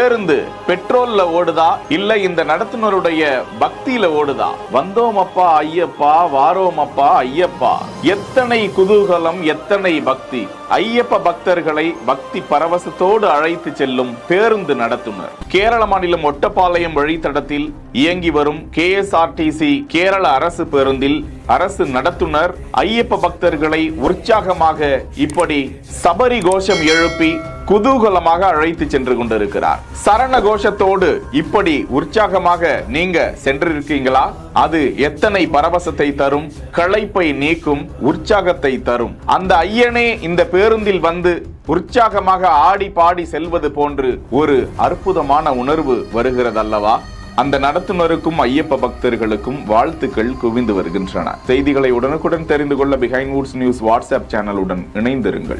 பேருந்து பெட்ரோல்ல ஓடுதா இல்ல இந்த நடத்துனருடைய பக்தியில ஓடுதா? வந்தோம் அப்பா ஐயப்பா, வாரோம் அப்பா ஐயப்பா. எத்தனை குதூகலம், எத்தனை பக்தி! ஐயப்ப பக்தர்களை பக்தி பரவசத்தோடு அழைத்து செல்லும் பேருந்து நடத்துனர். கேரள மாநிலம் ஒட்டப்பாளையம் வழித்தடத்தில் இயங்கி வரும் KSRTC கேரள அரசு பேருந்தில் அரசு நடத்துனர் ஐயப்ப பக்தர்களை உற்சாகமாக இப்படி சபரி கோஷம் எழுப்பி குதூகலமாக அழைத்து சென்று கொண்டிருக்கிறார். சரண கோஷத்தோடு இப்படி உற்சாகமாக நீங்க சென்றிருக்கீங்களா? அது எத்தனை பரவசத்தை தரும், களைப்பை நீக்கும், உற்சாகத்தை தரும். அந்த ஐயனே இந்த பேருந்தில் வந்து உற்சாகமாக ஆடி பாடி செல்வது போன்று ஒரு அற்புதமான உணர்வு வருகிறதல்லவா? அந்த நடத்துனருக்கும் ஐயப்ப பக்தர்களுக்கும் வாழ்த்துக்கள் குவிந்து வருகின்றன. செய்திகளை உடனுக்குடன் தெரிந்து கொள்ள பிஹைண்ட் வுட்ஸ் நியூஸ் வாட்ஸ்அப் சேனலுடன் இணைந்திருங்கள்.